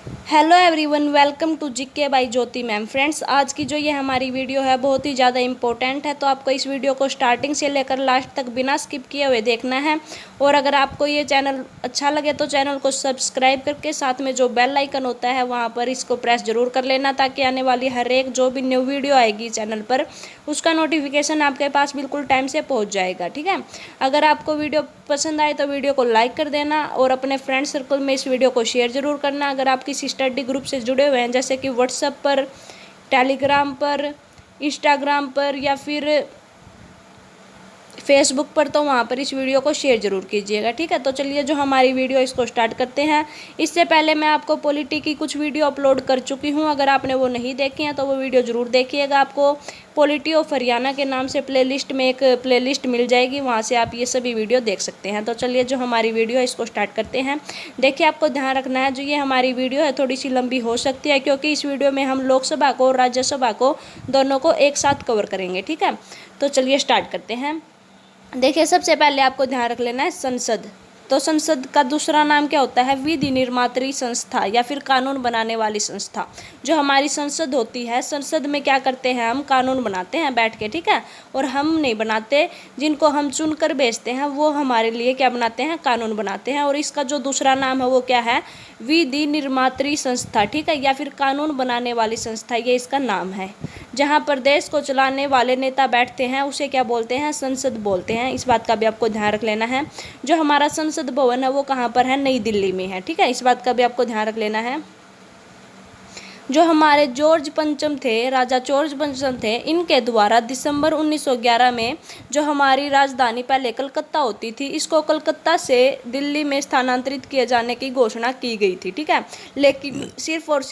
Hello everyone, welcome to GK by Jyoti ma'am. Friends, आज की जो ये हमारी वीडियो है बहुत ही ज़्यादा इंपॉर्टेंट है, तो आपको इस वीडियो को स्टार्टिंग से लेकर लास्ट तक बिना स्किप किए हुए देखना है। और अगर आपको ये चैनल अच्छा लगे तो चैनल को सब्सक्राइब करके साथ में जो बेल आइकन होता है वहाँ पर इसको प्रेस जरूर कर लेना, ताकि आने वाली हर एक जो भी न्यू वीडियो आएगी चैनल पर उसका नोटिफिकेशन आपके पास बिल्कुल टाइम से पहुँच जाएगा। ठीक है, अगर आपको वीडियो पसंद आए तो वीडियो को लाइक कर देना और अपने फ्रेंड सर्कल में इस वीडियो को शेयर जरूर करना। अगर आप किसी स्टडी ग्रुप से जुड़े हुए हैं, जैसे कि व्हाट्सएप पर, टेलीग्राम पर, इंस्टाग्राम पर या फिर फेसबुक पर, तो वहाँ पर इस वीडियो को शेयर जरूर कीजिएगा। ठीक है, तो चलिए जो हमारी वीडियो इसको स्टार्ट करते हैं। इससे पहले मैं आपको पॉलिटी की कुछ वीडियो अपलोड कर चुकी हूँ, अगर आपने वो नहीं देखी हैं तो वो वीडियो ज़रूर देखिएगा। आपको पॉलिटी ऑफ हरियाणा के नाम से प्लेलिस्ट में एक प्लेलिस्ट मिल जाएगी, वहाँ से आप ये सभी वीडियो देख सकते हैं। तो चलिए जो हमारी वीडियो है इसको स्टार्ट करते हैं। देखिए, आपको ध्यान रखना है, जो ये हमारी वीडियो है थोड़ी सी लंबी हो सकती है, क्योंकि इस वीडियो में हम लोकसभा को और राज्यसभा को दोनों को एक साथ कवर करेंगे। ठीक है, तो चलिए स्टार्ट करते हैं। देखिए, सबसे पहले आपको ध्यान रख लेना है संसद। तो संसद का दूसरा नाम क्या होता है? विधि निर्मात्री संस्था या फिर कानून बनाने वाली संस्था। जो हमारी संसद होती है, संसद में क्या करते हैं? हम कानून बनाते हैं बैठ के। ठीक है, और हम नहीं बनाते, जिनको हम चुनकर भेजते हैं वो हमारे लिए क्या बनाते हैं? कानून बनाते हैं। और इसका जो दूसरा नाम है वो क्या है? विधि निर्मात्री संस्था। ठीक है, या फिर कानून बनाने वाली संस्था, ये इसका नाम है। जहाँ पर देश को चलाने वाले नेता बैठते हैं उसे क्या बोलते हैं? संसद बोलते हैं। इस बात का भी आपको ध्यान रख लेना है। जो हमारा संसद भवन है वो कहाँ पर है? नई दिल्ली में है। ठीक है, इस बात का भी आपको ध्यान रख लेना है। जो हमारे जॉर्ज पंचम थे, राजा जॉर्ज पंचम थे, इनके द्वारा दिसंबर 1911 में जो हमारी राजधानी पहले कलकत्ता होती थी, इसको कलकत्ता से दिल्ली में स्थानांतरित किए जाने की घोषणा की गई थी। ठीक है, लेकिन सिर्फ और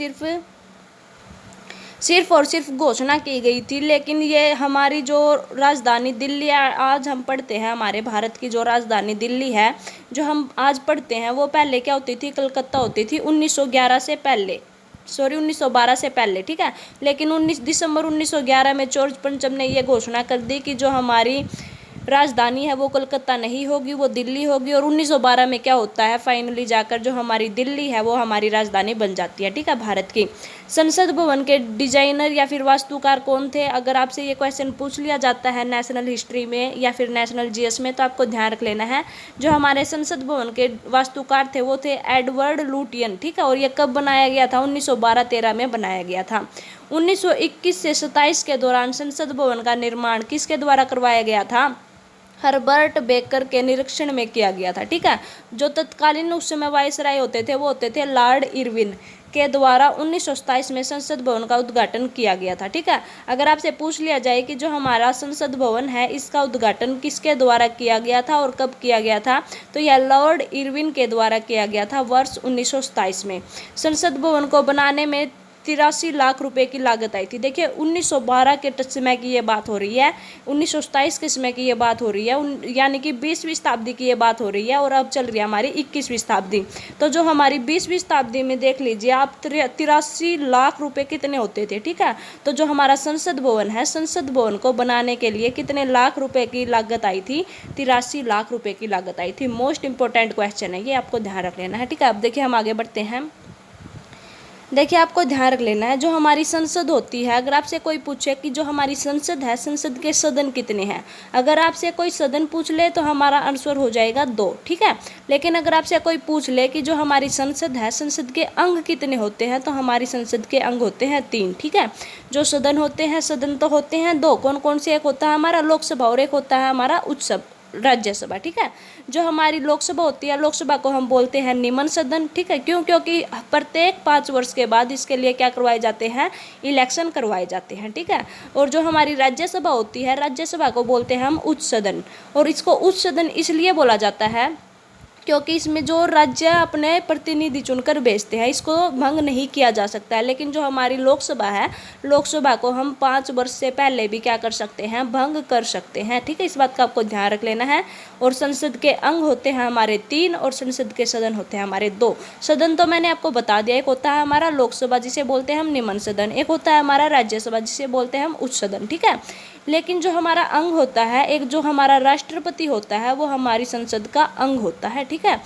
सिर्फ घोषणा की गई थी। लेकिन ये हमारी जो राजधानी दिल्ली आज हम पढ़ते हैं, हमारे भारत की जो राजधानी दिल्ली है जो हम आज पढ़ते हैं, वो पहले क्या होती थी? कलकत्ता होती थी 1911 से पहले, 1912 से पहले। ठीक है, लेकिन 19 दिसंबर 1911 में जॉर्ज पंचम ने ये घोषणा कर दी कि जो हमारी राजधानी है वो कलकत्ता नहीं होगी, वो दिल्ली होगी। और 1912 में क्या होता है? फाइनली जाकर जो हमारी दिल्ली है वो हमारी राजधानी बन जाती है। ठीक है, भारत की। संसद भवन के डिजाइनर या फिर वास्तुकार कौन थे? अगर आपसे ये क्वेश्चन पूछ लिया जाता है नेशनल हिस्ट्री में या फिर नेशनल जीएस में, तो आपको ध्यान रख लेना है, जो हमारे संसद भवन के वास्तुकार थे वो थे एडवर्ड लुटियन। ठीक है, और ये कब बनाया गया था? 1912-13 में बनाया गया था। 1921 से 27 के दौरान संसद भवन का निर्माण किसके द्वारा करवाया गया था? हर्बर्ट बेकर के निरीक्षण में किया गया था। ठीक है, जो तत्कालीन उस समय वायसराय होते थे वो होते थे लॉर्ड इरविन के द्वारा 1927 में संसद भवन का उद्घाटन किया गया था। ठीक है, अगर आपसे पूछ लिया जाए कि जो हमारा संसद भवन है इसका उद्घाटन किसके द्वारा किया गया था और कब किया गया था, तो यह लॉर्ड इरविन के द्वारा किया गया था वर्ष 1927 में। संसद भवन को बनाने में 83 लाख रुपए की लागत आई थी। देखिए, 1912 के समय की ये बात हो रही है, 1927 के समय की ये बात हो रही है, यानी कि 20वीं शताब्दी की ये बात हो रही है, और अब चल रही है हमारी 21वीं शताब्दी। तो जो हमारी 20वीं शताब्दी में देख लीजिए आप, 83 लाख रुपए कितने होते थे। ठीक है, तो जो हमारा संसद भवन है, संसद भवन को बनाने के लिए कितने लाख रुपए की लागत आई थी? 83 लाख रुपए की लागत आई थी। मोस्ट इंपॉर्टेंट क्वेश्चन है ये, आपको ध्यान रख लेना है। ठीक है, अब देखिए हम आगे बढ़ते हैं। देखिए, आपको ध्यान रख लेना है, जो हमारी संसद होती है, अगर आपसे कोई पूछे कि जो हमारी संसद है, संसद के सदन कितने हैं, अगर आपसे कोई सदन पूछ ले तो हमारा आंसर हो जाएगा 2। ठीक है, लेकिन अगर आपसे कोई पूछ ले कि जो हमारी संसद है, संसद के अंग कितने होते हैं, तो हमारी संसद के अंग होते हैं 3। ठीक है, जो सदन होते हैं, सदन तो होते हैं 2, कौन कौन से? एक होता है हमारा लोकसभा और एक होता है हमारा उच्च राज्यसभा। ठीक है, जो हमारी लोकसभा होती है, लोकसभा को हम बोलते हैं निम्न सदन। ठीक है, क्यों? क्योंकि प्रत्येक 5 वर्ष के बाद इसके लिए क्या करवाए जाते हैं? इलेक्शन करवाए जाते हैं। ठीक है, और जो हमारी राज्यसभा होती है, राज्यसभा को बोलते हैं हम उच्च सदन। और इसको उच्च सदन इसलिए बोला जाता है क्योंकि इसमें जो राज्य अपने प्रतिनिधि चुनकर भेजते हैं, इसको भंग नहीं किया जा सकता है। लेकिन जो हमारी लोकसभा है, लोकसभा को हम 5 वर्ष से पहले भी क्या कर सकते हैं? भंग कर सकते हैं। ठीक है, इस बात का आपको ध्यान रख लेना है। और संसद के अंग होते हैं हमारे 3 और संसद के सदन होते हैं हमारे 2। सदन तो मैंने आपको बता दिया, एक होता है हमारा लोकसभा जिसे बोलते हैं हम निम्न सदन, एक होता है हमारा राज्यसभा जिसे बोलते हैं हम उच्च सदन। ठीक है, लेकिन जो हमारा अंग होता है, एक जो हमारा राष्ट्रपति होता है, वो हमारी संसद का अंग होता है। ठीक है,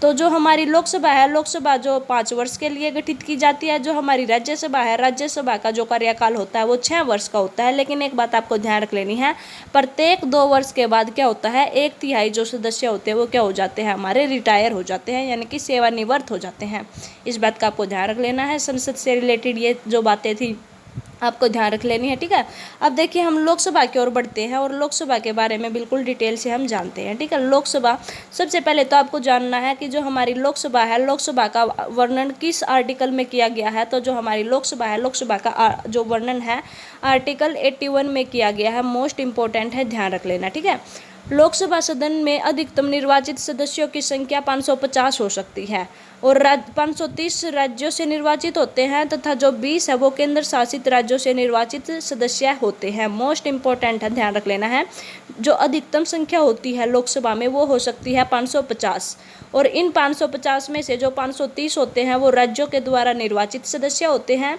तो जो हमारी लोकसभा है, लोकसभा जो 5 वर्ष के लिए गठित की जाती है। जो हमारी राज्यसभा है, राज्यसभा का जो कार्यकाल होता है वो 6 वर्ष का होता है। लेकिन एक बात आपको ध्यान रख लेनी है, प्रत्येक 2 वर्ष के बाद क्या होता है, 1/3 जो सदस्य होते हैं वो क्या हो जाते हैं, हमारे रिटायर हो जाते हैं, यानी कि सेवानिवृत्त हो जाते हैं। इस बात का आपको ध्यान रख लेना है। संसद से रिलेटेड ये जो बातें थी आपको ध्यान रख लेनी है, ठीक है। अब देखिए हम लोकसभा की ओर बढ़ते हैं और लोकसभा के बारे में बिल्कुल डिटेल से हम जानते हैं, ठीक है। लोकसभा, सबसे पहले तो आपको जानना है कि जो हमारी लोकसभा है, लोकसभा का वर्णन किस आर्टिकल में किया गया है। तो जो हमारी लोकसभा है, लोकसभा का जो वर्णन है आर्टिकल 81 में किया गया है। मोस्ट इंपॉर्टेंट है, ध्यान रख लेना, ठीक है। लोकसभा सदन में अधिकतम निर्वाचित सदस्यों की संख्या 550 हो सकती है और 530 राज्यों से निर्वाचित होते हैं तथा जो 20 है वो केंद्र शासित राज्यों से निर्वाचित सदस्य होते हैं। मोस्ट इंपॉर्टेंट है, ध्यान रख लेना है। जो अधिकतम संख्या होती है लोकसभा में वो हो सकती है 550 और इन 550 में से जो 530 होते हैं वो राज्यों के द्वारा निर्वाचित सदस्य होते हैं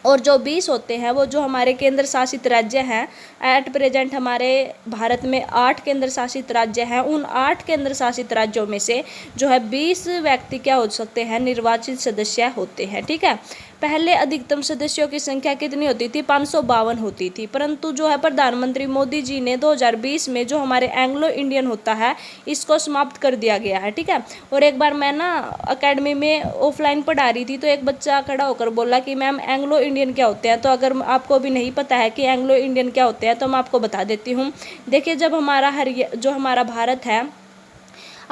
और जो 20 होते हैं वो जो हमारे केंद्र शासित राज्य हैं। एट प्रेजेंट हमारे भारत में 8 केंद्र शासित राज्य हैं। उन 8 केंद्र शासित राज्यों में से जो है 20 व्यक्ति क्या हो सकते हैं, निर्वाचित सदस्य होते हैं, ठीक है। पहले अधिकतम सदस्यों की संख्या कितनी होती थी, 552 होती थी, परंतु जो है प्रधानमंत्री मोदी जी ने 2020 में जो हमारे एंग्लो इंडियन होता है इसको समाप्त कर दिया गया है, ठीक है। और एक बार मैं ना अकेडमी में ऑफलाइन पढ़ा रही थी तो एक बच्चा खड़ा होकर बोला कि मैम एंग्लो इंडियन क्या होते हैं। तो अगर आपको भी नहीं पता है कि एंग्लो इंडियन क्या होते हैं तो मैं आपको बता देती हूँ। देखिए जब जो हमारा भारत है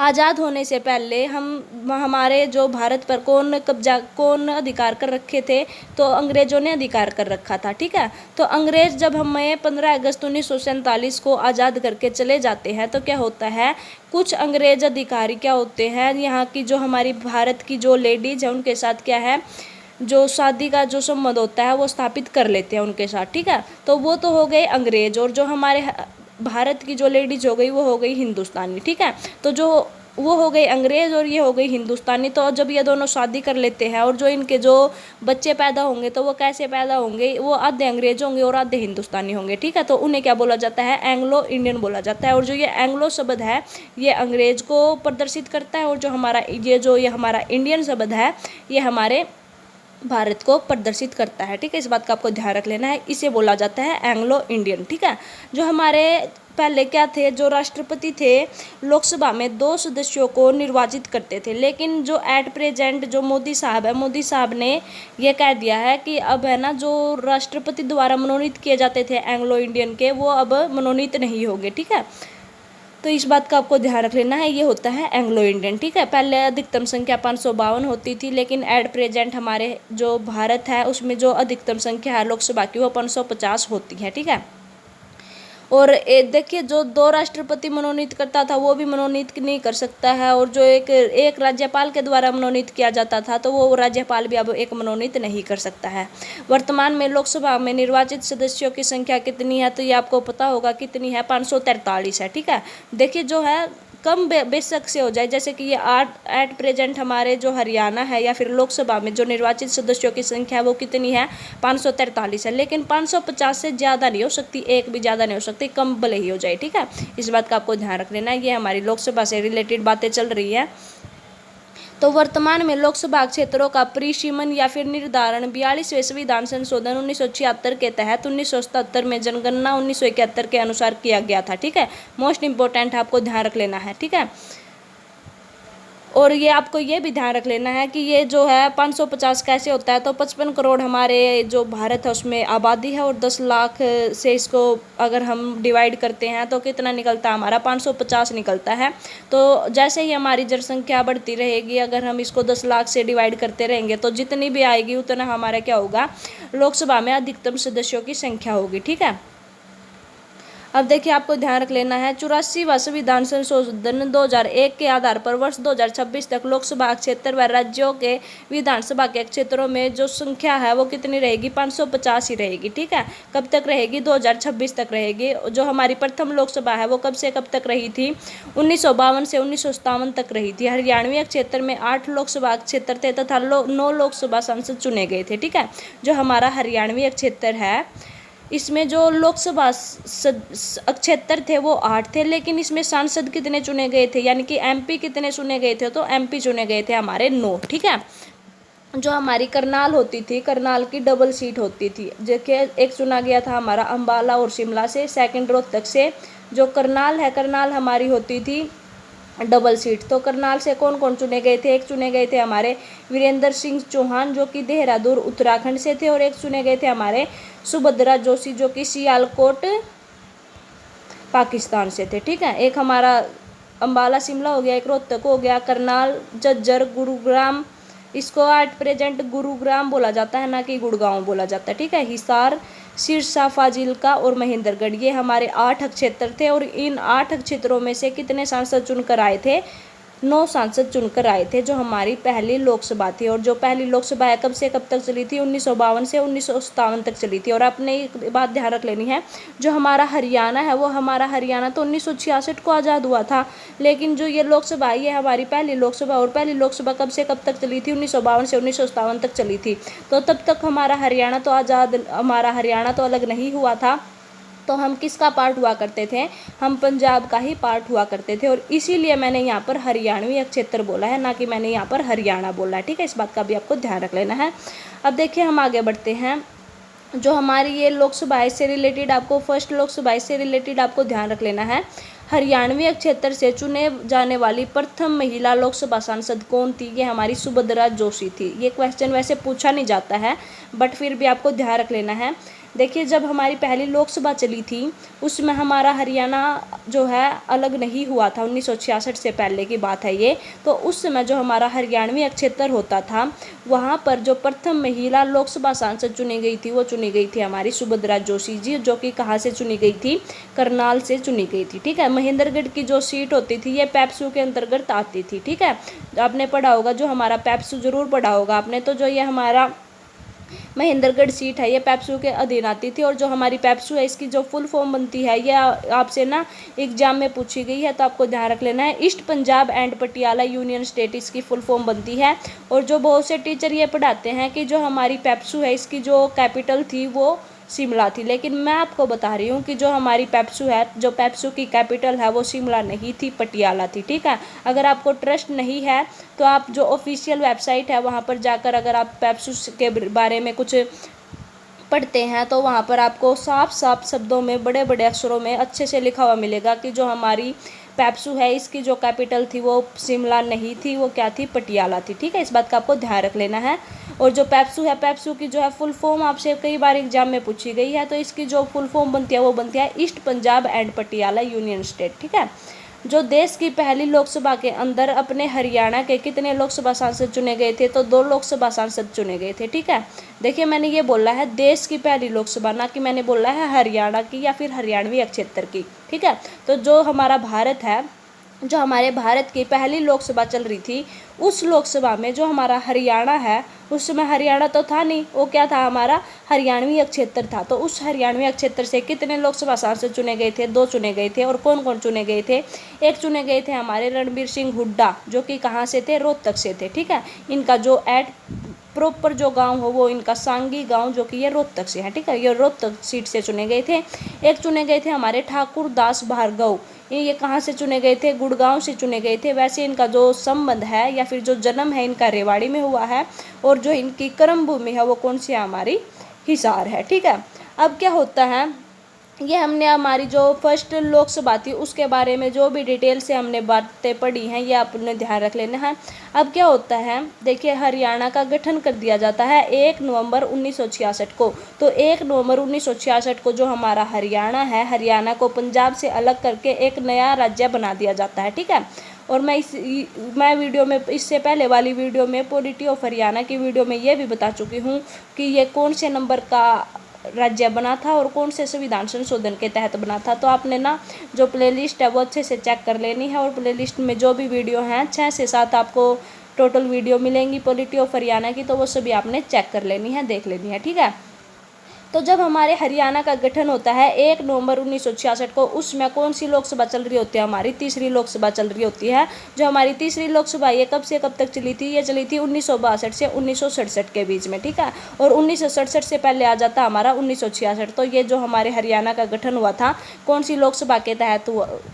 आज़ाद होने से पहले हमारे जो भारत पर कौन अधिकार कर रखे थे, तो अंग्रेज़ों ने अधिकार कर रखा था, ठीक है। तो अंग्रेज़ जब हमें 15 अगस्त 1947 को आज़ाद करके चले जाते हैं तो क्या होता है, कुछ अंग्रेज़ अधिकारी क्या होते हैं, यहाँ की जो हमारी भारत की जो लेडीज़ है उनके साथ क्या है, जो शादी का जो संबंध होता है वो स्थापित कर लेते हैं उनके साथ, ठीक है। तो वो तो हो गए अंग्रेज और जो हमारे भारत की जो लेडीज हो गई वो हो गई हिंदुस्तानी, ठीक है। तो जो वो हो गई अंग्रेज और ये हो गई हिंदुस्तानी। तो जब ये दोनों शादी कर लेते हैं और जो इनके जो बच्चे पैदा होंगे तो वो कैसे पैदा होंगे, वो आधे अंग्रेज होंगे और आधे हिंदुस्तानी होंगे, ठीक है। तो उन्हें क्या बोला जाता है, एंग्लो इंडियन बोला जाता है। और जो ये एंग्लो शब्द है ये अंग्रेज को प्रदर्शित करता है और जो हमारा इंडियन शब्द है ये हमारे भारत को प्रदर्शित करता है, ठीक है। इस बात का आपको ध्यान रख लेना है, इसे बोला जाता है एंग्लो इंडियन, ठीक है। जो हमारे पहले क्या थे, जो राष्ट्रपति थे लोकसभा में 2 सदस्यों को निर्वाचित करते थे, लेकिन जो एट प्रेजेंट जो मोदी साहब है, मोदी साहब ने ये कह दिया है कि अब है ना जो राष्ट्रपति द्वारा मनोनीत किए जाते थे एंग्लो इंडियन के, वो अब मनोनीत नहीं होंगे, ठीक है। तो इस बात का आपको ध्यान रख लेना है, ये होता है एंग्लो इंडियन, ठीक है। पहले अधिकतम संख्या 552 होती थी, लेकिन एट प्रेजेंट हमारे जो भारत है उसमें जो अधिकतम संख्या है लोकसभा की वो 550 होती है, ठीक है। और देखिए जो 2 राष्ट्रपति मनोनीत करता था वो भी मनोनीत नहीं कर सकता है, और जो एक राज्यपाल के द्वारा मनोनीत किया जाता था तो वो राज्यपाल भी अब एक मनोनीत नहीं कर सकता है। वर्तमान में लोकसभा में निर्वाचित सदस्यों की संख्या कितनी है, तो ये आपको पता होगा कितनी है, 543 है, ठीक है। देखिए जो है कम बेशक से हो जाए, जैसे कि ये एट प्रेजेंट हमारे जो हरियाणा है या फिर लोकसभा में जो निर्वाचित सदस्यों की संख्या है वो कितनी है, 543 है, लेकिन 550 से ज़्यादा नहीं हो सकती, एक भी ज़्यादा नहीं हो सकती, कम भले ही हो जाए, ठीक है। इस बात का आपको ध्यान रख लेना है, ये हमारी लोकसभा से रिलेटेड बातें चल रही है। तो वर्तमान में लोकसभा क्षेत्रों का परिसीमन या फिर निर्धारण 42वें संविधान संशोधन 1976 के तहत 1977 में जनगणना 1971 के अनुसार किया गया था, ठीक है। मोस्ट इंपॉर्टेंट आपको ध्यान रख लेना है, ठीक है। और ये आपको ये भी ध्यान रख लेना है कि ये जो है 550 कैसे होता है, तो 55 करोड़ हमारे जो भारत है उसमें आबादी है और 10 लाख से इसको अगर हम डिवाइड करते हैं तो कितना निकलता है, हमारा 550 निकलता है। तो जैसे ही हमारी जनसंख्या बढ़ती रहेगी, अगर हम इसको 10 लाख से डिवाइड करते रहेंगे तो जितनी भी आएगी उतना हमारा क्या होगा, लोकसभा में अधिकतम सदस्यों की संख्या होगी, ठीक है। अब देखिए आपको ध्यान रख लेना है 84वां संविधान संशोधन 2001 के आधार पर वर्ष 2026 तक लोकसभा क्षेत्र व राज्यों के विधानसभा के क्षेत्रों में जो संख्या है वो कितनी रहेगी, 550 ही रहेगी, ठीक है। कब तक रहेगी, 2026 तक रहेगी। जो हमारी प्रथम लोकसभा है वो कब से कब तक रही थी, 1952 से 1957 तक रही थी। हरियाणवी क्षेत्र में 8 लोकसभा क्षेत्र थे तथा 9 लोकसभा सांसद चुने गए थे, ठीक है। जो हमारा हरियाणवी क्षेत्र है इसमें जो लोकसभा क्षेत्र थे वो 8 थे, लेकिन इसमें सांसद कितने चुने गए थे, यानी कि एमपी कितने चुने गए थे, तो एमपी चुने गए थे हमारे 9। ठीक है। जो हमारी करनाल होती थी, करनाल की डबल सीट होती थी, देखिए एक चुना गया था हमारा अंबाला और शिमला से, सेकंड रोहतक से। जो करनाल है, करनाल हमारी होती थी डबल सीट। तो करनाल से कौन कौन चुने गए थे, एक चुने गए थे हमारे वीरेंद्र सिंह चौहान जो कि देहरादून उत्तराखंड से थे, और एक चुने गए थे हमारे सुभद्रा जोशी जो कि सियालकोट पाकिस्तान से थे। ठीक है। एक हमारा अंबाला शिमला हो गया, एक रोहतक हो गया, करनाल झज्जर गुरुग्राम, इसको एट प्रेजेंट गुरुग्राम बोला जाता है, ना कि गुड़गांव बोला जाता है। ठीक है। हिसार, सिरसा, फाजिल्का और महेंद्रगढ़, ये हमारे 8 क्षेत्र थे, और इन 8 क्षेत्रों में से कितने सांसद चुनकर आए थे, 9 सांसद चुनकर आए थे, जो हमारी पहली लोकसभा थी। और जो पहली लोकसभा है कब से कब तक चली थी, 1952 से 1957 तक चली थी। और आपने एक बात ध्यान रख लेनी है, जो हमारा हरियाणा है, वो हमारा हरियाणा तो 1966 को आज़ाद हुआ था, लेकिन जो ये लोकसभा ये हमारी पहली लोकसभा, और पहली लोकसभा कब से कब तक चली थी, 1952 से 1957 तक चली थी। तो तब तक हमारा हरियाणा तो आज़ाद, हमारा हरियाणा तो अलग नहीं हुआ था। तो हम किसका पार्ट हुआ करते थे, हम पंजाब का ही पार्ट हुआ करते थे, और इसीलिए मैंने यहाँ पर हरियाणवी क्षेत्र बोला है, ना कि मैंने यहाँ पर हरियाणा बोला है। ठीक है। इस बात का भी आपको ध्यान रख लेना है। अब देखिए हम आगे बढ़ते हैं। जो हमारी ये लोकसभा से रिलेटेड, आपको फर्स्ट लोकसभा से रिलेटेड आपको ध्यान रख लेना है। हरियाणवी क्षेत्र से चुने जाने वाली प्रथम महिला लोकसभा सांसद कौन थी, ये हमारी सुभद्रा जोशी थी। ये क्वेश्चन वैसे पूछा नहीं जाता है, बट फिर भी आपको ध्यान रख लेना है। देखिए जब हमारी पहली लोकसभा चली थी, उसमें हमारा हरियाणा जो है अलग नहीं हुआ था, 1966 से पहले की बात है ये। तो उस समय जो हमारा हरियाणवी क्षेत्र होता था, वहाँ पर जो प्रथम महिला लोकसभा सांसद चुनी गई थी, वो चुनी गई थी हमारी सुभद्रा जोशी जी, जो कि कहाँ से चुनी गई थी, करनाल से चुनी गई थी। ठीक है। महेंद्रगढ़ की जो सीट होती थी, ये पैप्सू के अंतर्गत आती थी। ठीक है। आपने पढ़ा होगा, जो हमारा पैप्सू जरूर पढ़ा होगा आपने, तो जो ये हमारा महेंद्रगढ़ सीट है, ये पैप्सू के अधीन आती थी। और जो हमारी पैप्सू है, इसकी जो फुल फॉर्म बनती है, ये आपसे ना एग्जाम में पूछी गई है, तो आपको ध्यान रख लेना है। East Punjab and Patiala union state इसकी फुल फॉर्म बनती है। और जो बहुत से टीचर ये पढ़ाते हैं कि जो हमारी पैप्सू है, इसकी जो कैपिटल थी वो शिमला थी, लेकिन मैं आपको बता रही हूँ कि जो हमारी पैप्सू है, जो पैप्सू की कैपिटल है, वो शिमला नहीं थी, पटियाला थी। ठीक है। अगर आपको ट्रस्ट नहीं है तो आप जो ऑफिशियल वेबसाइट है वहाँ पर जाकर अगर आप पैप्सू के बारे में कुछ पढ़ते हैं, तो वहाँ पर आपको साफ साफ शब्दों में, बड़े बड़े अक्षरों में अच्छे से लिखा हुआ मिलेगा कि जो हमारी पैप्सू है, इसकी जो कैपिटल थी वो शिमला नहीं थी, वो क्या थी, पटियाला थी। ठीक है। इस बात का आपको ध्यान रख लेना है। और जो पैप्सू है, पैप्सू की जो है फुल फॉर्म आपसे कई बार एग्जाम में पूछी गई है, तो इसकी जो फुल फॉर्म बनती है वो बनती है east Punjab and Patiala union state. ठीक है। जो देश की पहली लोकसभा के अंदर अपने हरियाणा के कितने लोकसभा सांसद चुने गए थे, तो 2 लोकसभा सांसद चुने गए थे। ठीक है। देखिए मैंने ये बोला है देश की पहली लोकसभा, ना कि मैंने बोला है हरियाणा की या फिर हरियाणवी क्षेत्र की। ठीक है। तो जो हमारा भारत है, जो हमारे भारत की पहली लोकसभा चल रही थी, उस लोकसभा में जो हमारा हरियाणा है, उस समय हरियाणा तो था नहीं, वो क्या था, हमारा हरियाणवी क्षेत्र था। तो उस हरियाणवी क्षेत्र से कितने लोकसभा सांसद चुने गए थे, 2 चुने गए थे। और कौन कौन चुने गए थे, एक चुने गए थे हमारे रणबीर सिंह हुड्डा, जो कि कहाँ से थे, रोहतक से थे। ठीक है। इनका जो प्रॉपर जो गांव हो वो इनका सांगी गांव, जो कि ये रोहतक से है। ठीक है। ये रोहतक सीट से चुने गए थे। एक चुने गए थे हमारे ठाकुर दास भार्गव, ये कहाँ से चुने गए थे, गुड़गांव से चुने गए थे। वैसे इनका जो संबंध है या फिर जो जन्म है इनका रेवाड़ी में हुआ है, और जो इनकी कर्म भूमि है वो कौन सी है, हमारी हिसार है। ठीक है। अब क्या होता है, ये हमने हमारी जो फर्स्ट लोकसभा थी उसके बारे में जो भी डिटेल से हमने बातें पढ़ी हैं, ये आपने ध्यान रख लेना है। अब क्या होता है, देखिए हरियाणा का गठन कर दिया जाता है 1 नवंबर 1966 को। तो 1 नवंबर 1966 को जो हमारा हरियाणा है, हरियाणा को पंजाब से अलग करके एक नया राज्य बना दिया जाता है। ठीक है। और मैं वीडियो में, इससे पहले वाली वीडियो में, पॉलिटी ऑफ हरियाणा की वीडियो में ये भी बता चुकी हूँ कि ये कौन से नंबर का राज्य बना था और कौन से संविधान संशोधन के तहत बना था। तो आपने ना जो प्लेलिस्ट है वो अच्छे से चेक कर लेनी है, और प्लेलिस्ट में जो भी वीडियो हैं 6 से 7 आपको टोटल वीडियो मिलेंगी पॉलिटी ऑफ हरियाणा की, तो वो सभी आपने चेक कर लेनी है, देख लेनी है। ठीक है। तो जब हमारे हरियाणा का गठन होता है 1 नवंबर 1966 को, उसमें कौन सी लोकसभा चल रही होती है? हमारी तीसरी लोकसभा चल रही होती है। जो हमारी तीसरी लोकसभा ये कब से कब तक चली थी? ये चली थी 1962 से 1967 के बीच में, ठीक है। और 1967 से पहले आ जाता हमारा 1966। तो ये जो हमारे हरियाणा का गठन हुआ था कौन सी लोकसभा के तहत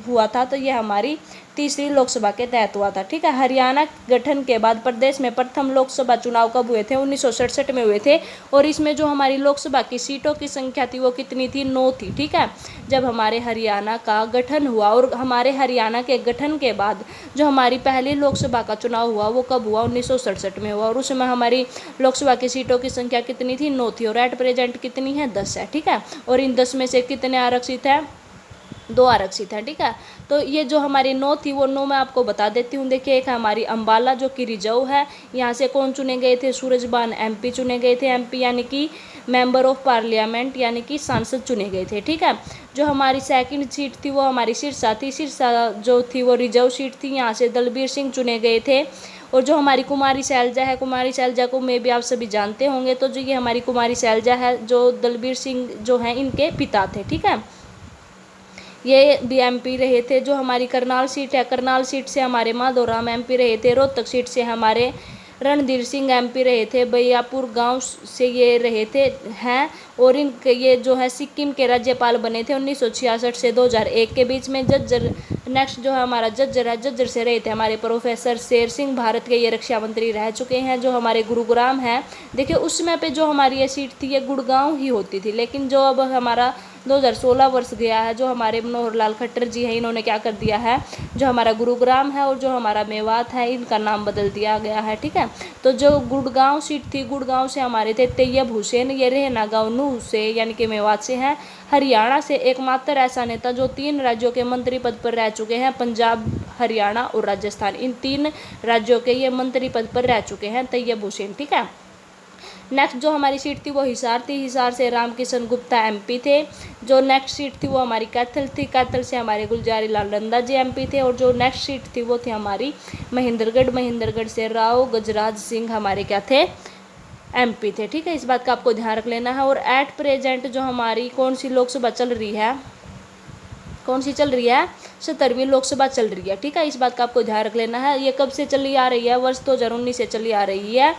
हुआ था? तो ये हमारी तीसरी लोकसभा के तहत हुआ था, ठीक है। हरियाणा गठन के बाद प्रदेश में प्रथम लोकसभा चुनाव कब हुए थे? 1967 में हुए थे। और इसमें जो हमारी लोकसभा की सीटों की संख्या थी वो कितनी थी? 9 थी, ठीक है। जब हमारे हरियाणा का गठन हुआ, और हमारे हरियाणा के गठन के बाद जो हमारी पहली लोकसभा का चुनाव हुआ वो कब हुआ? 1967 में हुआ। और उसमें हमारी लोकसभा की सीटों की संख्या कितनी थी? 9 थी। और एट प्रेजेंट कितनी है? 10 है, ठीक है। और इन 10 में से कितने आरक्षित है? 2 आरक्षित है, ठीक है। तो ये जो हमारी 9 थी वो 9 मैं आपको बता देती हूँ। देखिए, एक हमारी अंबाला जो कि रिजर्व है, यहाँ से कौन चुने गए थे? सूरजबान एमपी चुने गए थे। एमपी यानी कि मेंबर ऑफ पार्लियामेंट, यानी कि सांसद चुने गए थे, ठीक है। जो हमारी सेकंड सीट थी वो हमारी सिरसा थी। सिरसा जो थी वो रिजर्व सीट थी, यहाँ से दलबीर सिंह चुने गए थे। और जो हमारी कुमारी शैलजा है, कुमारी शैलजा को मे भी आप सभी जानते होंगे। तो जो ये हमारी कुमारी शैलजा है, जो दलबीर सिंह जो हैं इनके पिता थे, ठीक है। ये भी एमपी रहे थे। जो हमारी करनाल सीट है, करनाल सीट से हमारे माधोराम एमपी रहे थे। रोहतक सीट से हमारे रणधीर सिंह एमपी रहे थे। बैयापुर गांव से ये रहे थे हैं। और इनके ये जो है सिक्किम के राज्यपाल बने थे 1966 से 2001 के बीच में। जज्जर नेक्स्ट जो है हमारा जज्जर है, जज्जर से रहे थे हमारे प्रोफेसर शेर सिंह। भारत के ये रक्षा मंत्री रह चुके हैं। जो हमारे गुरुग्राम है, देखिए उस समय पे जो हमारी ये सीट थी ये गुड़गांव ही होती थी। लेकिन जो अब हमारा 2016 वर्ष गया है, जो हमारे मनोहर लाल खट्टर जी हैं, इन्होंने क्या कर दिया है, जो हमारा गुरुग्राम है और जो हमारा मेवात है इनका नाम बदल दिया गया है, ठीक है। तो जो गुड़गांव सीट थी, गुड़गांव से हमारे थे तैयब हुसैन, ये रहे नागांव नूह से यानी कि मेवात से हैं। हरियाणा से एकमात्र ऐसा नेता जो 3 राज्यों के मंत्री पद पर रह चुके हैं, पंजाब, हरियाणा और राजस्थान, इन 3 राज्यों के ये मंत्री पद पर रह चुके हैं, तैयब हुसैन, ठीक है। नेक्स्ट जो हमारी सीट थी वो हिसार थी। हिसार से रामकिशन गुप्ता एमपी थे। जो नेक्स्ट सीट थी वो हमारी कैथल थी। कैथल से हमारे गुलजारी लाल नंदा जी एमपी थे। और जो नेक्स्ट सीट थी वो थी हमारी महेंद्रगढ़। महेंद्रगढ़ से राव गजराज सिंह हमारे क्या थे? एमपी थे, ठीक है। इस बात का आपको ध्यान रख लेना है। और एट प्रेजेंट जो हमारी कौन सी लोकसभा चल रही है, कौन सी चल रही है? 17वीं लोकसभा चल रही है, ठीक है। इस बात का आपको ध्यान रख लेना है। ये कब से चली आ रही है? वर्ष 2019 से चली आ रही है।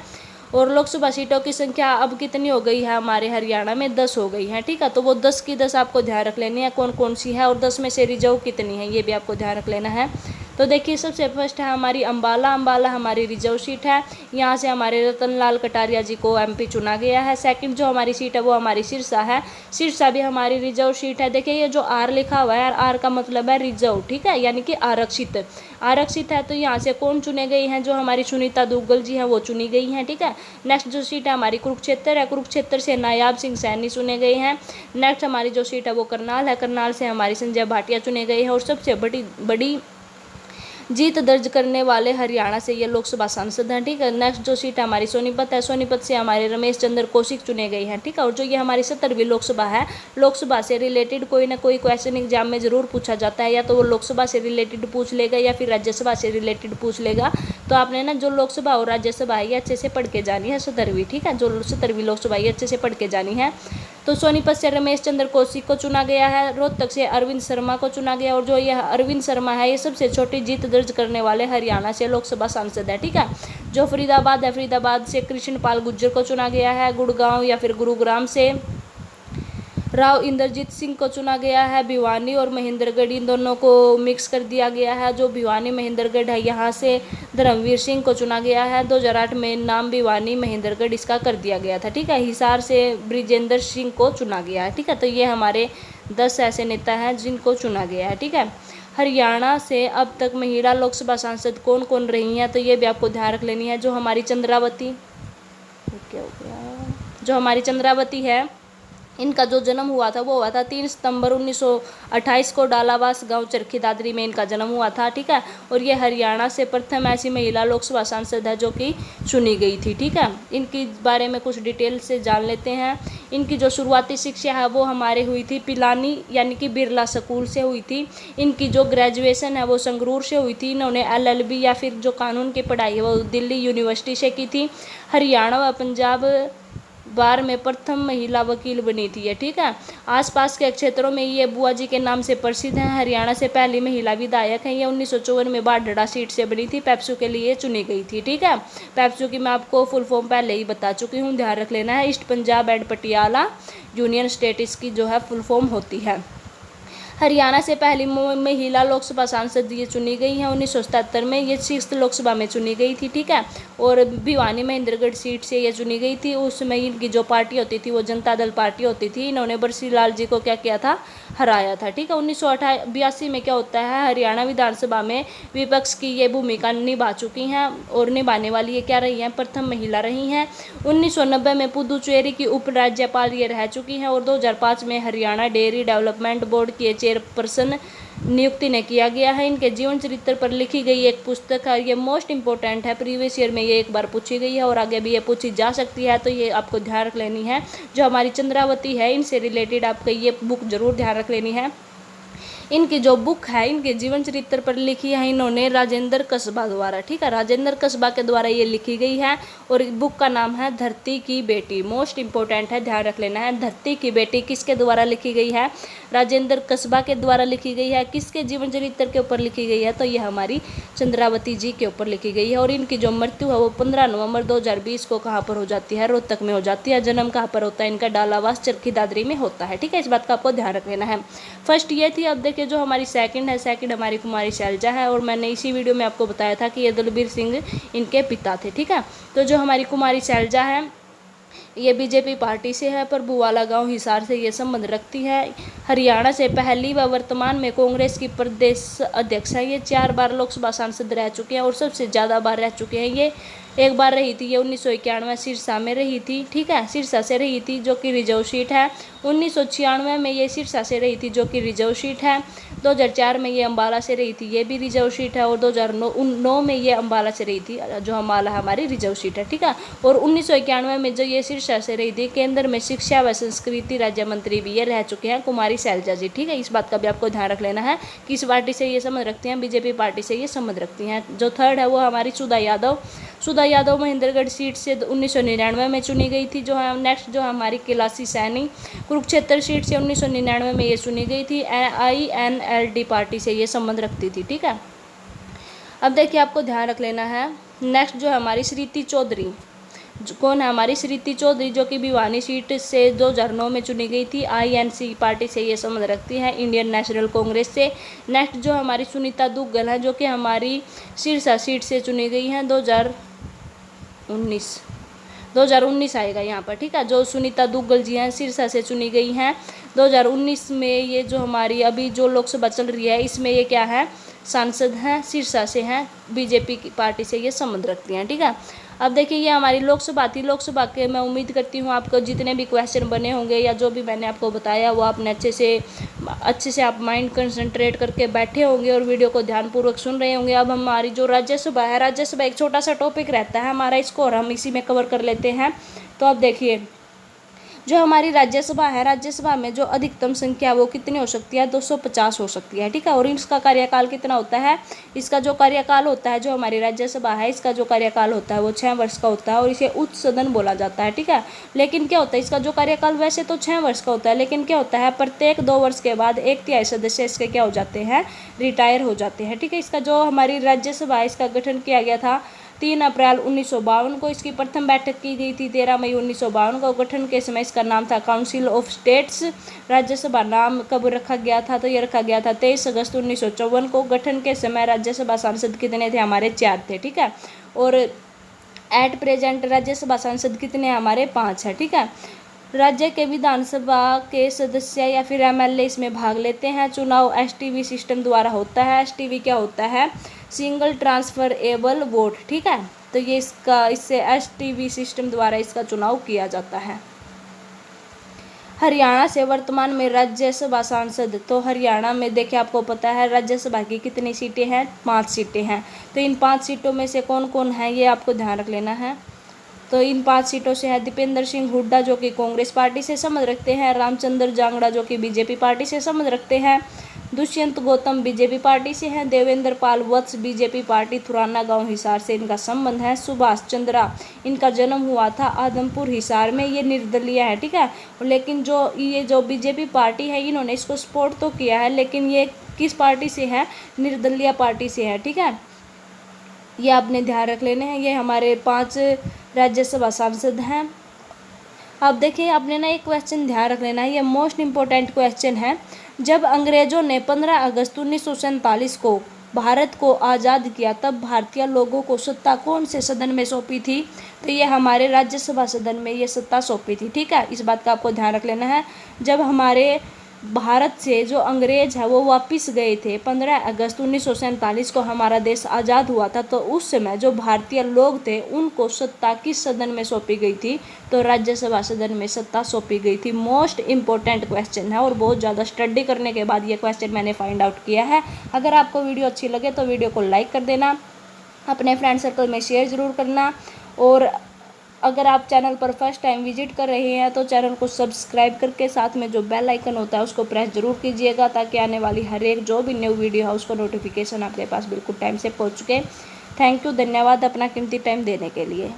और लोकसभा सीटों की संख्या अब कितनी हो गई है हमारे हरियाणा में? 10 हो गई है, ठीक है। तो वो 10 की 10 आपको ध्यान रख लेनी है कौन कौन सी है। और 10 में से रिजर्व कितनी है ये भी आपको ध्यान रख लेना है। तो देखिए, सबसे फर्स्ट है हमारी अंबाला। अंबाला हमारी रिजर्व सीट है। यहाँ से हमारे रतनलाल कटारिया जी को एमपी चुना गया है। सेकंड जो हमारी सीट है वो हमारी सिरसा है। सिरसा भी हमारी रिजर्व सीट है। देखिए, ये जो आर लिखा हुआ है, आर का मतलब है रिजर्व, ठीक है, यानी कि आरक्षित। आरक्षित है तो यहाँ से कौन चुने गए हैं? जो हमारी सुनीता दुग्गल जी हैं वो चुनी गई हैं, ठीक है। नेक्स्ट जो सीट है हमारी कुरुक्षेत्र है। कुरुक्षेत्र से नायाब सिंह सैनी चुने गए हैं। नेक्स्ट हमारी जो सीट है वो करनाल है। करनाल से हमारी संजय भाटिया चुने गए हैं। और सबसे बड़ी जीत दर्ज करने वाले हरियाणा से ये लोकसभा सांसद हैं, ठीक है। नेक्स्ट जो सीट हमारी सोनीपत है। सोनीपत से हमारे रमेश चंद्र कौशिक चुने गए हैं, ठीक है। और जो ये हमारी 17वीं लोकसभा है, लोकसभा से रिलेटेड कोई ना कोई क्वेश्चन एग्जाम में जरूर पूछा जाता है। या तो वो लोकसभा से रिलेटेड पूछ लेगा या फिर राज्यसभा से रिलेटेड पूछ लेगा। तो आपने ना जो लोकसभा और राज्यसभा है ये अच्छे से पढ़ के जानी है, 17वीं, ठीक है। जो 17वीं लोकसभा ये अच्छे से पढ़ के जानी है। तो सोनीपत से रमेश चंद्र कौशिक को चुना गया है। रोहतक से अरविंद शर्मा को चुना गया। और जो यह अरविंद शर्मा है ये सबसे छोटी जीत दर्ज करने वाले हरियाणा से लोकसभा सांसद है, ठीक है। जो फरीदाबाद है, फरीदाबाद से कृष्णपाल गुर्जर को चुना गया है। गुड़गांव या फिर गुरुग्राम से राव इंद्रजीत सिंह को चुना गया है। भिवानी और महेंद्रगढ़ इन दोनों को मिक्स कर दिया गया है। जो भिवानी महेंद्रगढ़ है यहाँ से धर्मवीर सिंह को चुना गया है। 2008 में नाम भिवानी महेंद्रगढ़ इसका कर दिया गया था, ठीक है। हिसार से ब्रिजेंद्र सिंह को चुना गया है, ठीक है। तो ये हमारे 10 ऐसे नेता हैं जिनको चुना गया है, ठीक है। हरियाणा से अब तक महिला लोकसभा सांसद कौन कौन रही हैं तो ये भी आपको ध्यान रख लेनी है। जो हमारी चंद्रावती, क्या हो गया, जो हमारी चंद्रावती है इनका जो जन्म हुआ था वो हुआ था 3 सितंबर 1928 को डालावास गांव चरखी दादरी में इनका जन्म हुआ था, ठीक है। और ये हरियाणा से प्रथम ऐसी महिला लोकसभा सांसद है जो कि चुनी गई थी, ठीक है। इनके बारे में कुछ डिटेल से जान लेते हैं। इनकी जो शुरुआती शिक्षा है वो हमारे हुई थी पिलानी यानी कि बिरला स्कूल से हुई थी। इनकी जो ग्रेजुएशन है वो संगरूर से हुई थी। इन्होंने LLB या फिर जो कानून की पढ़ाई है वो दिल्ली यूनिवर्सिटी से की थी। हरियाणा व पंजाब बार में प्रथम महिला वकील बनी थी ये, ठीक है। आसपास के क्षेत्रों में ये बुआ जी के नाम से प्रसिद्ध है। हरियाणा से पहली महिला विधायक है ये। 1954 में बाढ़ड़ा सीट से बनी थी, पेप्सू के लिए चुनी गई थी, ठीक है। पेप्सू की मैं आपको फुल फॉर्म पहले ही बता चुकी हूँ, ध्यान रख लेना है। East Punjab and Patiala union state इसकी जो है फुल फॉर्म होती है। हरियाणा से पहली महिला लोकसभा सांसद ये चुनी गई हैं 1977 में, ये 6th लोकसभा में चुनी गई थी, ठीक है। और भिवानी महेंद्रगढ़ सीट से ये चुनी गई थी। उसमें इनकी जो पार्टी होती थी वो जनता दल पार्टी होती थी। इन्होंने बरसी लाल जी को क्या किया था, हराया था, ठीक है। 1982 में क्या होता है, हरियाणा विधानसभा में विपक्ष की ये भूमिका निभा चुकी हैं और निभाने वाली ये क्या रही हैं, प्रथम महिला रही हैं। 1990 में पुदुचेरी की उपराज्यपाल ये रह चुकी हैं और 2005 में हरियाणा डेयरी डेवलपमेंट बोर्ड की चेयरपर्सन नियुक्ति ने किया गया है। इनके जीवन चरित्र पर लिखी गई एक पुस्तक है, ये मोस्ट इंपॉर्टेंट है, प्रीवियस ईयर में ये एक बार पूछी गई है और आगे भी ये पूछी जा सकती है, तो ये आपको ध्यान रख लेनी है। जो हमारी चंद्रावती है इनसे रिलेटेड आपको ये बुक जरूर ध्यान रख लेनी है। इनकी जो बुक है इनके जीवन चरित्र पर लिखी है इन्होंने राजेंद्र कसबा द्वारा, ठीक है। राजेंद्र कसबा के द्वारा ये लिखी गई है और बुक का नाम है धरती की बेटी। मोस्ट इंपॉर्टेंट है, ध्यान रख लेना है। धरती की बेटी किसके द्वारा लिखी गई है, राजेंद्र कसबा के द्वारा लिखी गई है। किसके जीवन चरित्र के ऊपर लिखी गई है, तो ये हमारी चंद्रावती जी के ऊपर लिखी गई है। और इनकी जो मृत्यु है वो 15 नवंबर 2020 को कहाँ पर हो जाती है, रोहतक में हो जाती है। जन्म कहाँ पर होता है इनका, डालावास चरखी दादरी में होता है, ठीक है। इस बात का आपको ध्यान रख लेना है। फर्स्ट ये थी। अब देखिए जो हमारी सेकंड है, सेकंड हमारी कुमारी शैलजा है और मैंने इसी वीडियो में आपको बताया था कि ये दलबीर सिंह इनके पिता थे, ठीक है। तो जो हमारी कुमारी शैलजा है ये बीजेपी पार्टी से है पर बुवाला गांव हिसार से ये संबंध रखती है। हरियाणा से पहली व वर्तमान में कांग्रेस की प्रदेश अध्यक्ष है। ये 4 बार लोकसभा सांसद रह चुके हैं और सबसे ज़्यादा बार रह चुके हैं। ये एक बार रही थी ये 1991 सिरसा में रही थी, ठीक है, सिरसा से रही थी जो कि रिजर्व सीट है। 1996 में ये सिरसा से रही थी जो कि रिजर्व सीट है। 2004 में ये अम्बाला से रही थी, ये भी रिजर्व सीट है। और 2009 में ये अम्बाला से रही थी, जो अम्बाला हमारी रिजर्व सीट है, ठीक है। और 1991 में जो ये सिरसा से रही थी, केंद्र में शिक्षा व संस्कृति राज्य मंत्री भी ये रह चुके हैं कुमारी शैलजा जी, ठीक है। इस बात का भी आपको ध्यान रख लेना है। किस पार्टी से ये संबंध रखती हैं, बीजेपी पार्टी से ये संबंध रखती हैं। जो थर्ड है वो हमारी सुधा यादव। सुधा यादव महेंद्रगढ़ सीट से 1999 में चुनी गई थी। जो है नेक्स्ट जो हमारी कैलाशी सैनी कुरुक्षेत्र सीट से 1999 में ये चुनी गई थी। INLD पार्टी से ये संबंध रखती थी, ठीक है। अब देखिए आपको ध्यान रख लेना है। नेक्स्ट जो हमारी श्रीति चौधरी, कौन है हमारी श्रीति चौधरी, जो कि भिवानी सीट से 2009 में चुनी गई थी। INC पार्टी से ये संबंध रखती है, इंडियन नेशनल कांग्रेस से। नेक्स्ट जो हमारी सुनीता दुग्गल है जो कि हमारी सिरसा सीट से चुनी गई हैं। 2019 आएगा यहाँ पर, ठीक है। जो सुनीता दुग्गल जी हैं सिरसा से चुनी गई हैं 2019 में। ये जो हमारी अभी जो लोकसभा चल रही है इसमें ये क्या है, सांसद हैं, सिरसा से हैं, बीजेपी की पार्टी से ये संबंध रखती हैं, ठीक है। अब देखिए ये हमारी लोकसभा थी। लोकसभा के मैं उम्मीद करती हूँ आपको जितने भी क्वेश्चन बने होंगे या जो भी मैंने आपको बताया वो आपने अच्छे से आप माइंड कंसंट्रेट करके बैठे होंगे और वीडियो को ध्यानपूर्वक सुन रहे होंगे। अब हमारी जो राज्यसभा है, राज्यसभा एक छोटा सा टॉपिक रहता है हमारा, इसको और हम इसी में कवर कर लेते हैं। तो अब देखिए जो हमारी राज्यसभा है, राज्यसभा में जो अधिकतम संख्या वो कितनी हो सकती है, 250 हो सकती है, ठीक है। और इसका कार्यकाल कितना होता है, इसका जो कार्यकाल होता है, जो हमारी राज्यसभा है इसका जो कार्यकाल होता है वो 6 वर्ष का होता है और इसे उच्च सदन बोला जाता है, ठीक है। लेकिन क्या होता है, इसका जो कार्यकाल वैसे तो 6 वर्ष का होता है, लेकिन क्या होता है प्रत्येक 2 वर्ष के बाद 1/3 सदस्य इसके क्या हो जाते हैं, रिटायर हो जाते हैं, ठीक है। इसका जो हमारी राज्यसभा है इसका गठन किया गया था 3 अप्रैल 1952 को। इसकी प्रथम बैठक की गई थी 13 मई 1952 को। गठन के समय इसका नाम था काउंसिल ऑफ स्टेट्स। राज्यसभा नाम कब रखा गया था, तो ये रखा गया था 23 अगस्त 1954 को। गठन के समय राज्यसभा सांसद कितने थे, हमारे 4 थे, ठीक है। और एट प्रेजेंट राज्यसभा सांसद कितने हमारे 5 है, ठीक है। राज्य के विधानसभा के सदस्य या फिर MLA इसमें भाग लेते हैं। चुनाव STV सिस्टम द्वारा होता है। STV क्या होता है, सिंगल ट्रांसफरेबल वोट, ठीक है। तो ये इससे STV सिस्टम द्वारा इसका चुनाव किया जाता है। हरियाणा से वर्तमान में राज्यसभा सांसद, तो हरियाणा में देखिए आपको पता है राज्यसभा की कितनी सीटें हैं, 5 सीटें हैं। तो इन 5 सीटों में से कौन कौन है ये आपको ध्यान रख लेना है। तो इन 5 सीटों से है दीपेंद्र सिंह हुड्डा जो कि कांग्रेस पार्टी से संबंध रखते हैं, रामचंद्र जांगड़ा जो कि बीजेपी पार्टी से संबंध रखते हैं, दुष्यंत गौतम बीजेपी पार्टी से हैं। देवेंद्र पाल वत्स बीजेपी पार्टी थुराना गांव हिसार से इनका संबंध है। सुभाष चंद्रा इनका जन्म हुआ था आदमपुर हिसार में, ये निर्दलीय है, ठीक है। लेकिन जो बीजेपी पार्टी है इन्होंने इसको सपोर्ट तो किया है, लेकिन ये किस पार्टी से है? निर्दलीय पार्टी से है, ठीक है। ये आपने ध्यान रख लेने हैं। ये हमारे 5 राज्यसभा सांसद हैं। अब देखिए आपने ना एक क्वेश्चन ध्यान रख लेना है, ये मोस्ट इम्पोर्टेंट क्वेश्चन है। जब अंग्रेजों ने 15 अगस्त 1947 को भारत को आज़ाद किया तब भारतीय लोगों को सत्ता कौन से सदन में सौंपी थी? तो ये हमारे राज्यसभा सदन में ये सत्ता सौंपी थी, ठीक है। इस बात का आपको ध्यान रख लेना है। जब हमारे भारत से जो अंग्रेज है वो वापस गए थे 15 अगस्त 1947 को हमारा देश आज़ाद हुआ था, तो उस समय जो भारतीय लोग थे उनको सत्ता किस सदन में सौंपी गई थी? तो राज्यसभा सदन में सत्ता सौंपी गई थी। मोस्ट इम्पोर्टेंट क्वेश्चन है और बहुत ज़्यादा स्टडी करने के बाद ये क्वेश्चन मैंने फाइंड आउट किया है। अगर आपको वीडियो अच्छी लगे तो वीडियो को लाइक कर देना, अपने फ्रेंड सर्कल में शेयर ज़रूर करना, और अगर आप चैनल पर फर्स्ट टाइम विजिट कर रहे हैं तो चैनल को सब्सक्राइब करके साथ में जो बेल आइकन होता है उसको प्रेस जरूर कीजिएगा, ताकि आने वाली हर एक जो भी न्यू वीडियो है उसका नोटिफिकेशन आपके पास बिल्कुल टाइम से पहुंच चुके। थैंक यू, धन्यवाद अपना कीमती टाइम देने के लिए।